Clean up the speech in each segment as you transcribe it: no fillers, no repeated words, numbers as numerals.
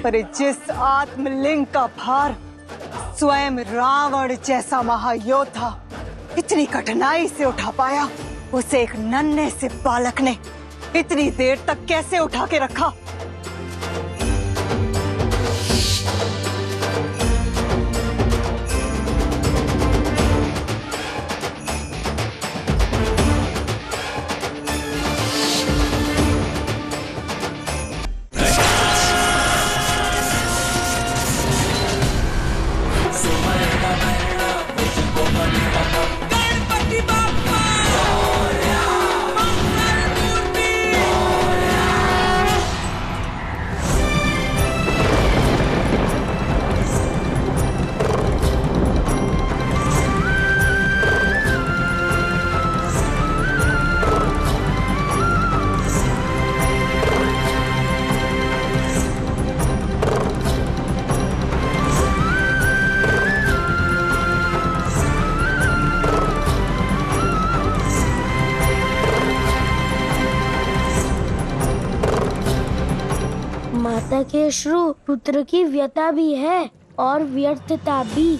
पर जिस आत्मलिंग का भार स्वयं रावण जैसा महायोद्धा इतनी कठिनाई से उठा पाया, उसे एक नन्हे से बालक ने इतनी देर तक कैसे उठा के रखा? माता के अश्रु पुत्र की व्यथा भी है और व्यर्थता भी,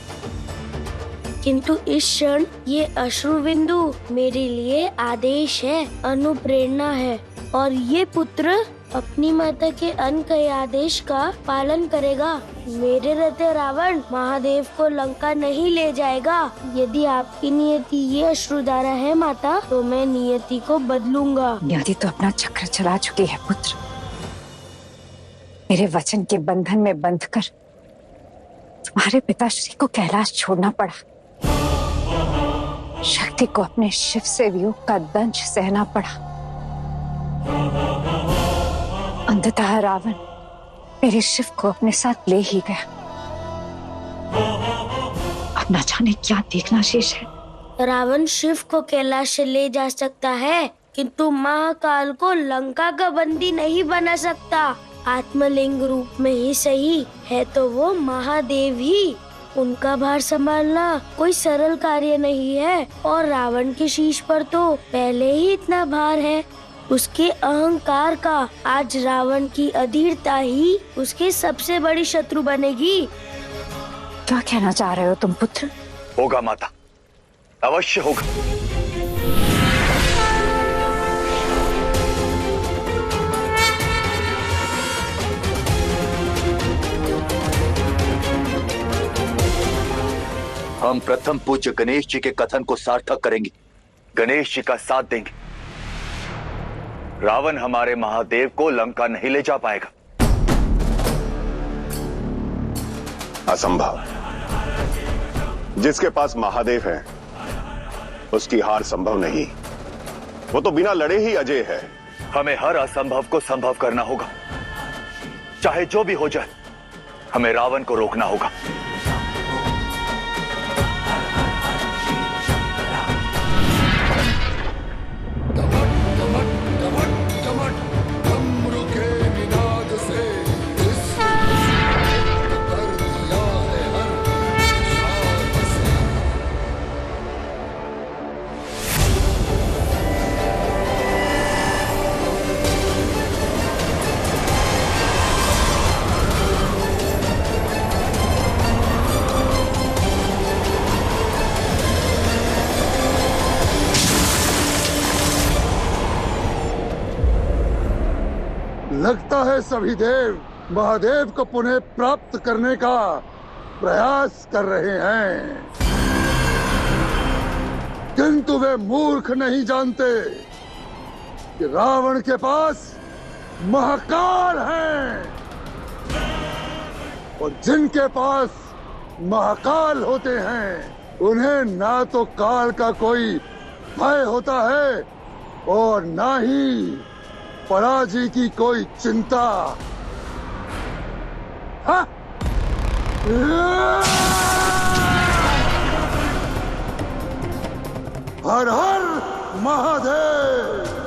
किंतु इस क्षण ये अश्रु बिंदु मेरे लिए आदेश है, अनुप्रेरणा है। और ये पुत्र अपनी माता के अन्न के आदेश का पालन करेगा। मेरे रहते रावण महादेव को लंका नहीं ले जाएगा। यदि आपकी नियति ये अश्रुधारा है माता, तो मैं नियति को बदलूंगा। नियति तो अपना चक्र चला चुकी है पुत्र। मेरे वचन के बंधन में बंधकर तुम्हारे पिताश्री को कैलाश छोड़ना पड़ा। शक्ति को अपने शिव से वियोग का दंश सहना पड़ा। अंततः रावण मेरे शिव को अपने साथ ले ही गया। अब न जाने क्या देखना शेष है। रावण शिव को कैलाश से ले जा सकता है, किंतु महाकाल को लंका का बंदी नहीं बना सकता। आत्मलिंग रूप में ही सही है तो वो महादेव ही। उनका भार संभालना कोई सरल कार्य नहीं है, और रावण के शीश पर तो पहले ही इतना भार है। उसके अहंकार का आज रावण की अधीरता ही उसकी सबसे बड़ी शत्रु बनेगी। क्या कहना चाह रहे हो तुम पुत्र? होगा माता, अवश्य होगा। हम प्रथम पूज्य गणेश जी के कथन को सार्थक करेंगे, गणेश जी का साथ देंगे। रावण हमारे महादेव को लंका नहीं ले जा पाएगा। असंभव। जिसके पास महादेव है उसकी हार संभव नहीं। वो तो बिना लड़े ही अजय है। हमें हर असंभव को संभव करना होगा। चाहे जो भी हो जाए, हमें रावण को रोकना होगा। लगता है सभी देव महादेव को पुनः प्राप्त करने का प्रयास कर रहे हैं, किंतु वे मूर्ख नहीं जानते कि रावण के पास महाकाल है, और जिनके पास महाकाल होते हैं उन्हें ना तो काल का कोई भय होता है और ना ही पराजय की कोई चिंता। हाँ? हर हर महादेव।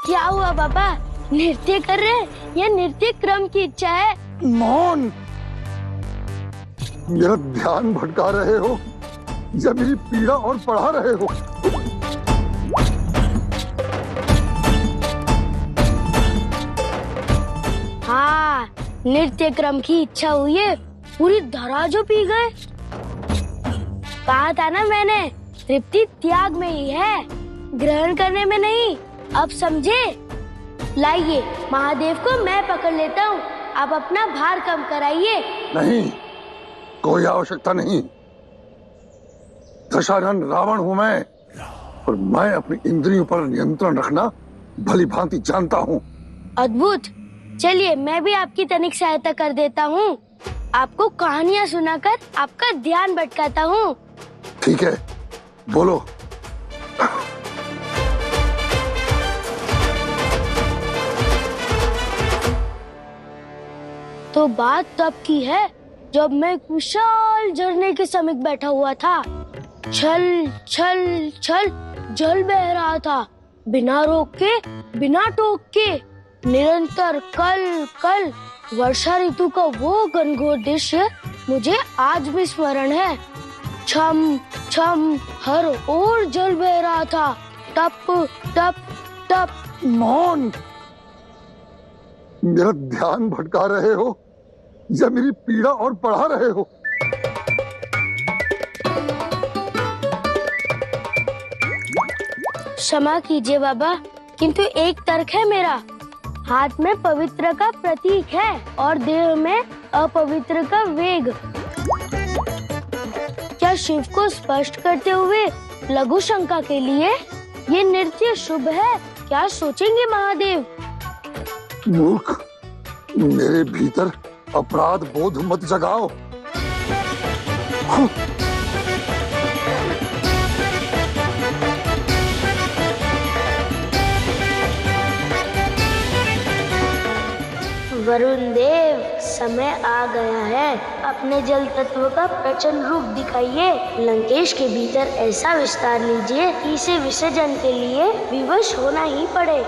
क्या हुआ पापा, नृत्य कर रहे? ये नृत्य क्रम की इच्छा है। मौन, मेरा ध्यान भटका रहे हो या मेरी पीड़ा और बढ़ा रहे हो? हाँ, नृत्य क्रम की इच्छा हुई है, पूरी धरा जो पी गए। कहा था ना मैंने, तृप्ति त्याग में ही है, ग्रहण करने में नहीं। अब समझे? लाइए, महादेव को मैं पकड़ लेता हूँ, आप अपना भार कम कराइए। नहीं, कोई आवश्यकता नहीं। दशानन रावण हूँ मैं, और मैं अपनी इंद्रियों पर नियंत्रण रखना भली भांति जानता हूँ। अद्भुत। चलिए, मैं भी आपकी तनिक सहायता कर देता हूँ। आपको कहानियाँ सुनाकर आपका ध्यान भटकाता हूँ। ठीक है, बोलो। तो बात तब की है जब मैं एक विशाल झरने के समीप बैठा हुआ था। छल छल छल जल बह रहा था, बिना रोक के, बिना टोक के। निरंतर कल कल वर्षा ऋतु का वो घनघोर दृश्य मुझे आज भी स्मरण है। छम छम हर ओर जल बह रहा था, टप टप टप। मौन, मेरा ध्यान भटका रहे हो या मेरी पीड़ा और बढ़ा रहे हो? क्षमा कीजिए बाबा, किंतु एक तर्क है मेरा। हाथ में पवित्र का प्रतीक है और देह में अपवित्र का वेग। क्या शिव को स्पष्ट करते हुए लघु शंका के लिए ये नृत्य शुभ है? क्या सोचेंगे महादेव? मूर्ख, मेरे भीतर अपराध बोध मत जगाओ। वरुण देव, समय आ गया है, अपने जल तत्व का प्रचंड रूप दिखाइए। लंकेश के भीतर ऐसा विस्तार लीजिए कि इसे विसर्जन के लिए विवश होना ही पड़े।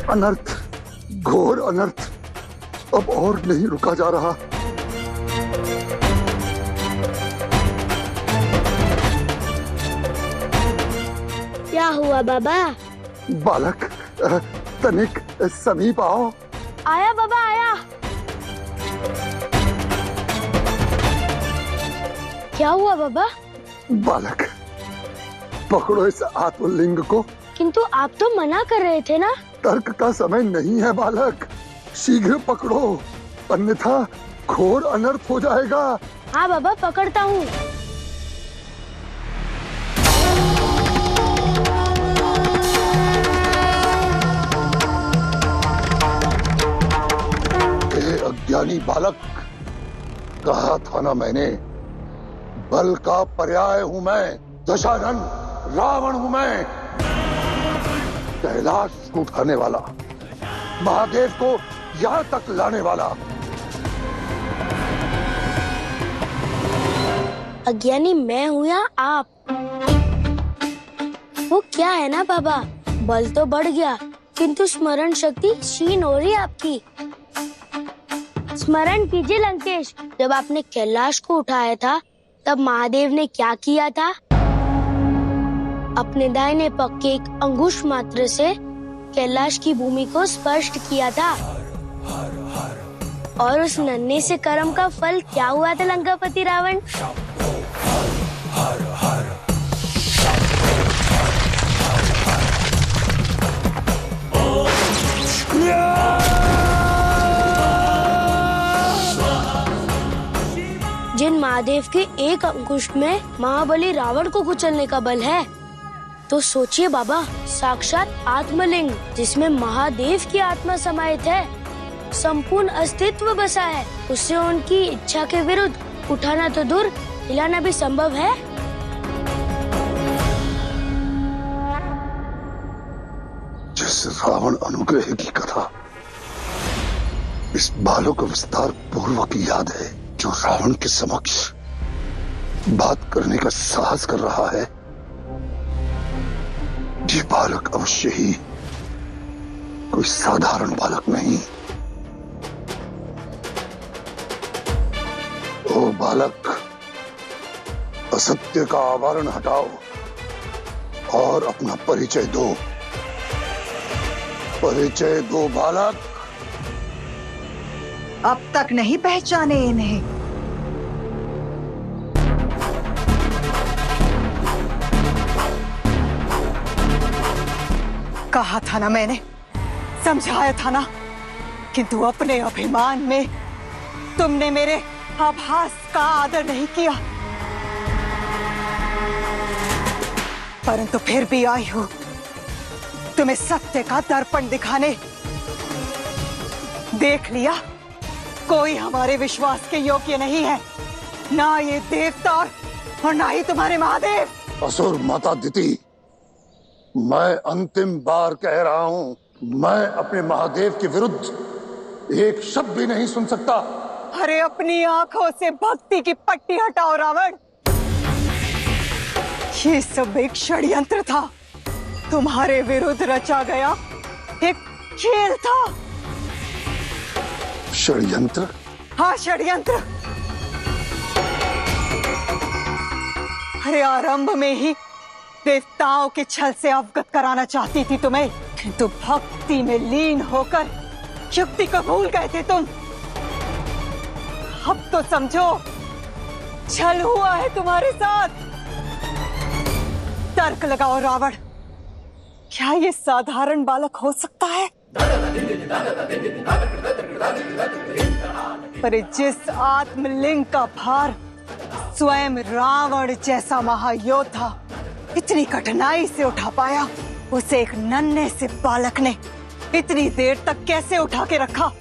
अनर्थ, घोर अनर्थ, अब और नहीं रुका जा रहा। क्या हुआ बाबा? बालक, तनिक समीप आओ। आया बाबा, आया। क्या हुआ बाबा? बालक, पकड़ो इस आत्मलिंग को। किंतु आप तो मना कर रहे थे ना। तर्क का समय नहीं है बालक, शीघ्र पकड़ो, अन्यथा घोर अनर्थ हो जाएगा। हाँ बाबा, पकड़ता हूँ। अज्ञानी बालक, कहा था ना मैंने, बल का पर्याय हूं मैं, दशानन रावण हूं मैं, कैलाश को उठाने वाला, महादेव को यहां तक लाने वाला। अज्ञानी मैं हूँ या आप? वो क्या है ना बाबा, बल तो बढ़ गया किंतु स्मरण शक्ति क्षीण हो रही है आपकी। स्मरण कीजिए लंकेश, जब आपने कैलाश को उठाया था तब महादेव ने क्या किया था? अपने दाहिने पग के एक अंगुश मात्र से कैलाश की भूमि को स्पर्श किया था। और उस नन्हे से कर्म का फल क्या हुआ था लंकापति रावण? जिन महादेव के एक अंकुश में महाबली रावण को कुचलने का बल है, तो सोचिए बाबा, साक्षात आत्मलिंग जिसमें महादेव की आत्मा समाहित है, संपूर्ण अस्तित्व बसा है, उससे उनकी इच्छा के विरुद्ध उठाना तो दूर, हिलाना भी संभव है। जिस रावण अनुग्रह की कथा इस बालक को विस्तार पूर्वक याद है, जो रावण के समक्ष बात करने का साहस कर रहा है, ये बालक अवश्य ही कोई साधारण बालक नहीं। ओ बालक, असत्य का आवरण हटाओ और अपना परिचय दो। परिचय दो बालक। अब तक नहीं पहचाने इन्हें? कहा था ना मैंने, समझाया था ना, किंतु अपने अभिमान में तुमने मेरे आभास का आदर नहीं किया। परंतु फिर भी आई हूं तुम्हें सत्य का दर्पण दिखाने। देख लिया, कोई हमारे विश्वास के योग्य नहीं है, ना ये देवता और ना ही तुम्हारे महादेव। असुर माता दिति, मैं अंतिम बार कह रहा हूं, मैं अपने महादेव के विरुद्ध एक शब्द भी नहीं सुन सकता। अरे अपनी आंखों से भक्ति की पट्टी हटाओ रावण। ये सब एक षड्यंत्र था, तुम्हारे विरुद्ध रचा गया एक खेल था। षड्यंत्र? हाँ, षड्यंत्र। अरे आरंभ में ही देवताओं के छल से अवगत कराना चाहती थी तुम्हें, किंतु भक्ति में लीन होकर युक्ति को भूल गए थे तुम। अब तो समझो, छल हुआ है तुम्हारे साथ। तर्क लगाओ रावण, क्या ये साधारण बालक हो सकता है? पर जिस आत्मलिंग का भार स्वयं रावण जैसा महायोद्धा इतनी कठिनाई से उठा पाया, उसे एक नन्हे से बालक ने इतनी देर तक कैसे उठा के रखा?